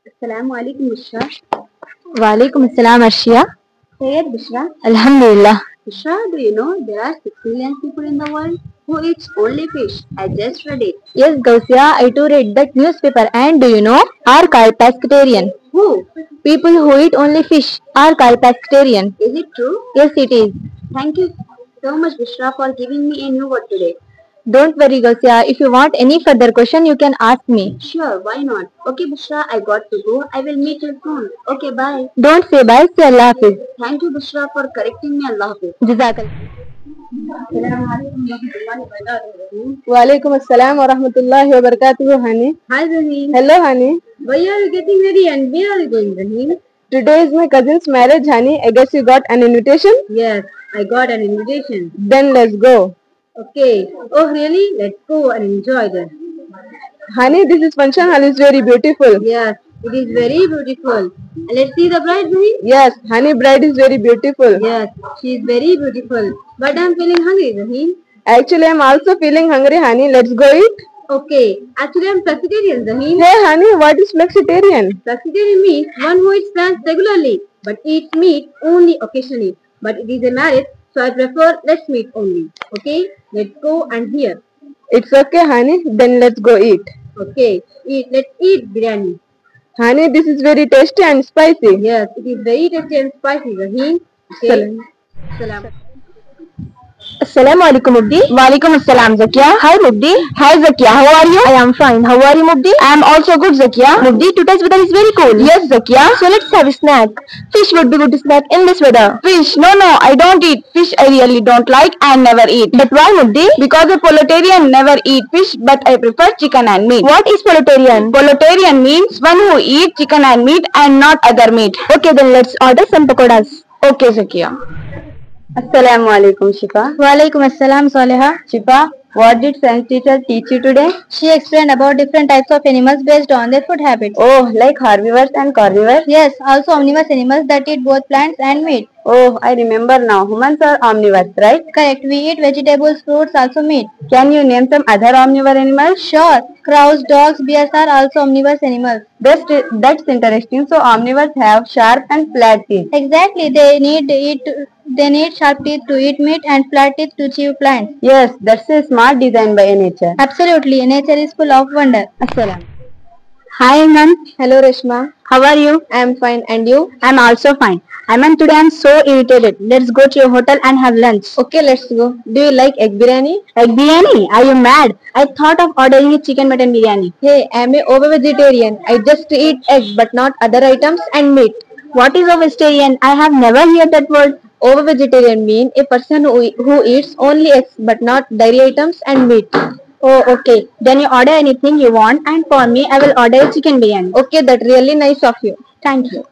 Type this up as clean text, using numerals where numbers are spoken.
Assalamualaikum Bushra. Walaikum assalam Arshia. Sayyid Bushra. Alhamdulillah. Bushra, do you know there are 6 million people in the world who eats only fish? I just read it. Yes, Gausia, I too read that newspaper. And do you know? Are called pescatarian. Who? People who eat only fish are called pescatarian. Is it true? Yes, it is. Thank you so much Bushra for giving me a new word today. Don't worry, Gausia. If you want any further question, you can ask me. Sure, why not? Okay Bushra, I got to go. I will meet you soon. Okay, bye. Don't say bye, say Allah Hafiz. Thank you Bushra for correcting me. Allah Hafiz. Jazakallah. Walaikum assalam wa rahmatullahi wa barakatuh, honey. Hi Rahim. Hello, honey. Why are you getting ready and where are you going, Rahim? Today is my cousin's marriage, honey. I guess you got an invitation? Yes, I got an invitation. Then let's go. Okay. Oh really? Let's go and enjoy then. Honey, this function hall is very beautiful. Yes, it is very beautiful. Let's see the bride, Rahim. Yes, honey, bride is very beautiful. Yes, she is very beautiful. But I am feeling hungry, Rahim. Actually, I am also feeling hungry, honey. Let's go eat. Okay. Actually, I am flexitarian, Rahim. Hey, honey, what is flexitarian? Flexitarian means one who eats plants regularly but eats meat only occasionally. But it is a marriage, so I prefer less meat only. Okay, let's go and hear. It's okay, honey. Then let's go eat. Okay, let's eat biryani. Honey, this is very tasty and spicy. Yes, it is very tasty and spicy, Rahim. Okay. Salam. Assalamu alaikum Mubdi. Walaikum assalam Zakia. Hi Mubdi. Hi Zakia. How are you? I am fine. How are you Mubdi? I am also good Zakia. Mubdi, today's weather is very cool. Yes Zakia. So let's have a snack. Fish would be good to snack in this weather. Fish? No, I don't eat fish. I really don't like and never eat. But why Mubdi? Because a proletarian never eat fish but I prefer chicken and meat. What is proletarian? Proletarian means one who eat chicken and meat and not other meat. Okay, then let's order some pakoras. Okay Zakia. Assalamualaikum, Shifa. Walaikum assalam Saleha. Shifa, what did science teacher teach you today? She explained about different types of animals based on their food habits. Oh, like herbivores and carnivores? Yes, also omnivorous animals that eat both plants and meat. Oh, I remember now. Humans are omnivores, right? Correct. We eat vegetables, fruits, also meat. Can you name some other omnivore animals? Sure. Crows, dogs, bears are also omnivorous animals. That's interesting. So omnivores have sharp and flat teeth. Exactly. They need sharp teeth to eat meat and flat teeth to chew plants. Yes, that's a smart design by nature. Absolutely. Nature is full of wonder. Assalam. Hi Aman. Hello Reshma. How are you? I am fine, and you? I am also fine. Aman, today I am so irritated. Let's go to your hotel and have lunch. Okay, let's go. Do you like egg biryani? Egg biryani? Are you mad? I thought of ordering a chicken mutton biryani. Hey, I am a ovo-vegetarian. I just eat egg but not other items and meat. What is a vegetarian? I have never heard that word. Ovo-vegetarian means a person who eats only eggs but not dairy items and meat. Oh, okay. Then you order anything you want and for me I will order a chicken biryani. Okay, that's really nice of you. Thank you.